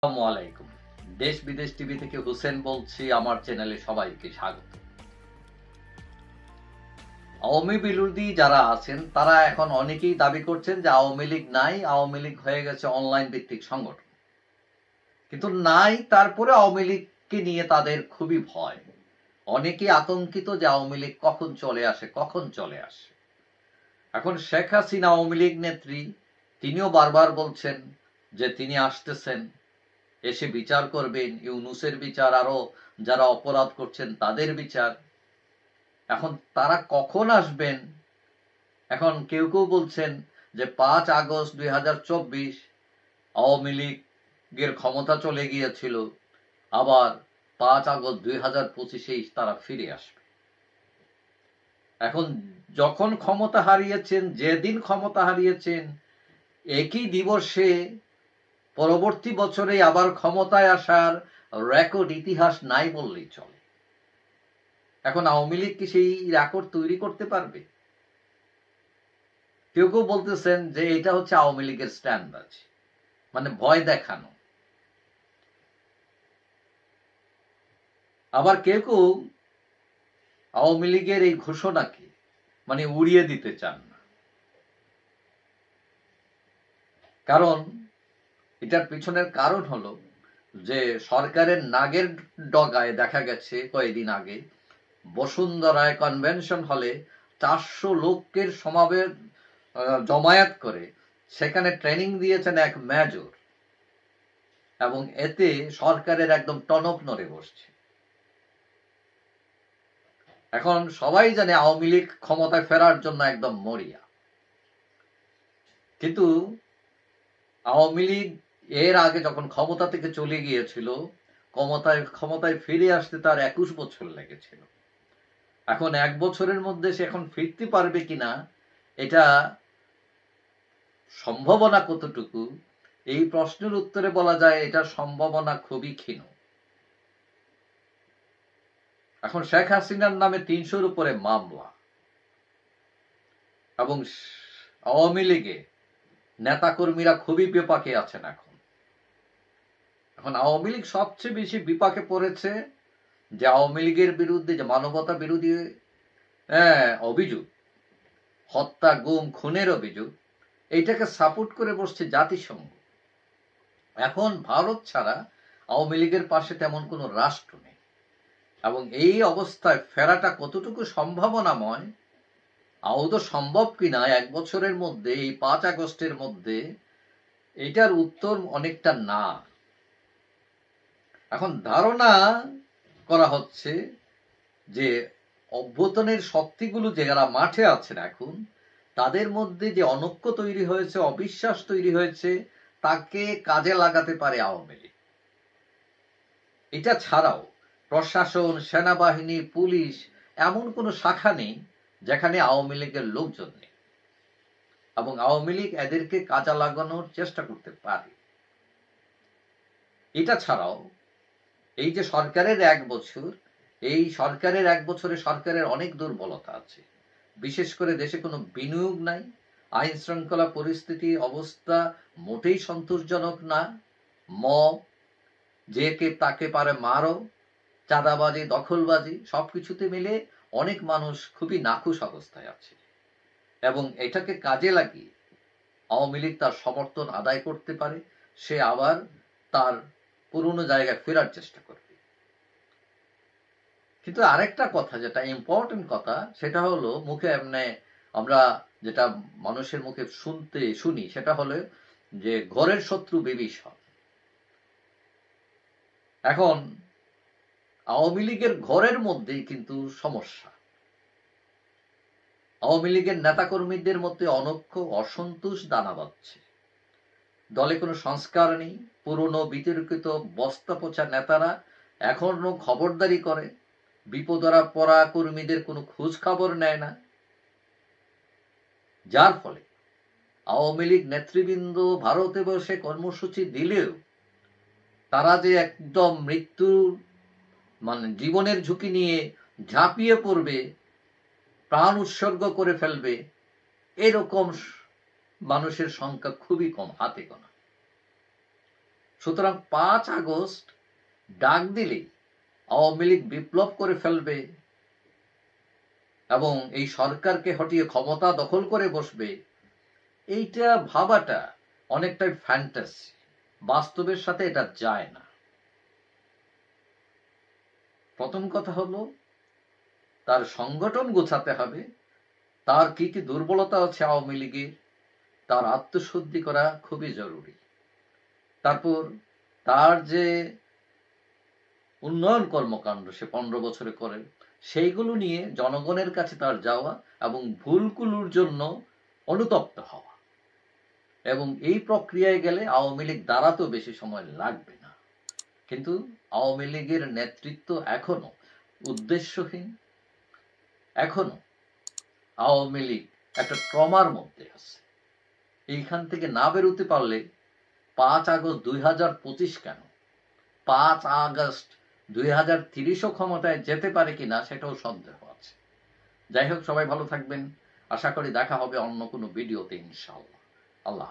আসসালামু আলাইকুম। দেশ বিদেশ টিভি থেকে হোসেন বলছি। আমার চ্যানেলে সবাইকে স্বাগত। আওয়ামী বিরোধী যারা আছেন তারা এখন অনেকেই দাবি করছেন যে আওয়ামী লীগ নাই, আওয়ামী লীগ হয়ে গেছে অনলাইন ভিত্তিক সংগঠন। কিন্তু নাই, তারপরে আওয়ামী লীগকে নিয়ে তাদের খুবই ভয়। অনেকেই আতঙ্কিত যে আওয়ামী লীগ কখন চলে আসে। এখন শেখ হাসিনা আওয়ামী লীগ নেত্রী, তিনিও বারবার বলছেন যে তিনি আসতেছেন, এসে বিচার করবেন, ইউনূসের বিচার, আরো যারা অপরাধ করছেন তাদের বিচার। এখন তারা কখন আসবেন? এখন কেউ কেউ বলছেন যে 5 আগস্ট 2024 আওয়ামী লীগের ক্ষমতা চলে গিয়েছিল, আবার 5 আগস্ট 2025 তারা ফিরে আসবে। এখন যখন ক্ষমতা হারিয়েছেন, যেদিন ক্ষমতা হারিয়েছেন, একই দিবসে পরবর্তী বছরে আবার ক্ষমতায় আসার রেকর্ড, ইতিহাস নাই বললেই চলে। এখন আওয়ামী লীগ কি সেই রেকর্ড তৈরি করতে পারবে? কেউ কেউ বলতেছেন যে এটা হচ্ছে আওয়ামী লীগের স্ট্যান্ডার্ড, মানে ভয় দেখানো। আবার কেউ কেউ আওয়ামী লীগের এই ঘোষণাকে মানে উড়িয়ে দিতে চান না। কারণ এটার পিছনের কারণ হলো যে সরকারের নাগের ডগায় দেখা গেছে কয়েকদিন আগে বসুন্ধরায় কনভেনশন হলে 400 লোকের সমাবেশ জমায়েত করে সেখানে ট্রেনিং দিয়েছেন এক মেজর, এবং এতে সরকারের একদম টনক নড়ে বসছে। এখন সবাই জানে আওয়ামী লীগ ক্ষমতায় ফেরার জন্য একদম মরিয়া, কিন্তু আওয়ামী লীগ এর আগে যখন ক্ষমতা থেকে চলে গিয়েছিল, ক্ষমতায় ফিরে আসতে তার 21 বছর লেগেছিল। এখন 1 বছরের মধ্যে সে এখন ফিরতে পারবে কিনা, এটা সম্ভাবনা কতটুকু, এই প্রশ্নের উত্তরে বলা যায় এটার সম্ভাবনা খুবই ক্ষীণ। এখন শেখ হাসিনার নামে 300-র উপরে মামলা, এবং আওয়ামী লীগে নেতাকর্মীরা খুবই বিপাকে আছেন। এখন আওয়ামী লীগ সবচেয়ে বেশি বিপাকে পড়েছে যে আওয়ামী লীগের বিরুদ্ধে যে মানবতা বিরোধী অভিযোগ, হত্যা, গুম, খুনের অভিযোগ, এইটাকে সাপোর্ট করে বসছে জাতিসংঘ। এখন ভারত ছাড়া আওয়ামী লীগের পাশে তেমন কোনো রাষ্ট্র নেই, এবং এই অবস্থায় ফেরাটা কতটুকু সম্ভাবনাময়, আদৌ সম্ভব কিনা 1 বছরের মধ্যে, এই 5 আগস্টের মধ্যে, এটার উত্তর অনেকটা না। এখন ধারণা করা হচ্ছে যে অভ্যুত্থানের শক্তিগুলো যারা মাঠে আছেন এখন, তাদের মধ্যে যে অনৈক্য তৈরি হয়েছে, অবিশ্বাস তৈরি হয়েছে, তাকে কাজে লাগাতে পারে আওয়ামী লীগ। এটা ছাড়াও প্রশাসন, সেনাবাহিনী, পুলিশ, এমন কোনো শাখা নেই যেখানে আওয়ামী লীগের লোকজন নেই, এবং আওয়ামী লীগ এদেরকে কাজে লাগানোর চেষ্টা করতে পারে। এটা ছাড়াও এই যে সরকারের 1 বছর, এই সরকারের 1 বছরে সরকারের অনেক দুর্বলতা আছে। বিশেষ করে দেশে কোনো বিনিয়োগ নাই, আইন শৃঙ্খলা পরিস্থিতি অবস্থা মোটেই সন্তোষজনক না। মব, যে কে তাকে পারে মারো, চাঁদাবাজি, দখলবাজি, সবকিছুতে মিলে অনেক মানুষ খুবই নাখুশ অবস্থায় আছে, এবং এটাকে কাজে লাগিয়ে আওয়ামী লীগ তার সমর্থন আদায় করতে পারে, সে আবার তার পুরনো জায়গায় ফেরার চেষ্টা করবে। কিন্তু আরেকটা কথা, যেটা ইম্পর্টেন্ট কথা, সেটা হলো মুখে এমনি আমরা যেটা মানুষের মুখে শুনি, সেটা হলো যে ঘরের শত্রু বিভীষণ। এখন আওয়ামী লীগের ঘরের মধ্যেই কিন্তু সমস্যা। আওয়ামী লীগের নেতাকর্মীদের মধ্যে অনৈক্য, অসন্তোষ দানা বাঁধছে। দলে কোনো সংস্কার নেই, পুরনো বিতর্কিত বস্তা পচা নেতারা এখনো খবরদারি করে, বিপদরা পড়া কর্মীদের কোনো খোঁজ খবর নেয় না। যার ফলে আওয়ামী লীগ নেতৃবৃন্দ ভারতে বসে কর্মসূচি দিলেও তারা যে একদম মৃত্যুর মানে জীবনের ঝুঁকি নিয়ে ঝাঁপিয়ে পড়বে, প্রাণ উৎসর্গ করে ফেলবে, এরকম মানুষের সংখ্যা খুবই কম, হাতে গোনা। সুতরাং 5 আগস্ট ডাক দিলেই আওয়ামী লীগ বিপ্লব করে ফেলবে এবং এই সরকারকে হটিয়ে ক্ষমতা দখল করে বসবে, এইটা ভাবাটা অনেকটাই ফ্যান্টাসি, বাস্তবের সাথে এটা যায় না। প্রথম কথা হলো তার সংগঠন গোছাতে হবে, তার কি কি দুর্বলতা আছে আওয়ামী লীগের, তার আত্মশুদ্ধি করা খুবই জরুরি। তারপর তার যে উন্নয়ন কর্মকাণ্ড সে 15 বছরে করে, সেইগুলো নিয়ে জনগণের কাছে তার যাওয়া এবং ভুলগুলোর জন্য অনুতপ্ত হওয়া, এবং এই প্রক্রিয়ায় গেলে আওয়ামী লীগ দাঁড়াতেও বেশি সময় লাগবে না। কিন্তু আওয়ামী লীগের নেতৃত্ব এখনো উদ্দেশ্যহীন, এখনো আওয়ামী লীগ একটা ট্রমার মধ্যে আছে। এইখান থেকে না বেরোতে পারলে 5 আগস্ট 2025 কেন, 5 আগস্ট 2030ও ক্ষমতায় যেতে পারে কিনা সেটাও সন্দেহ আছে। যাই হোক, সবাই ভালো থাকবেন। আশা করি দেখা হবে অন্য কোনো ভিডিওতে ইনশাআল্লাহ। আল্লাহ।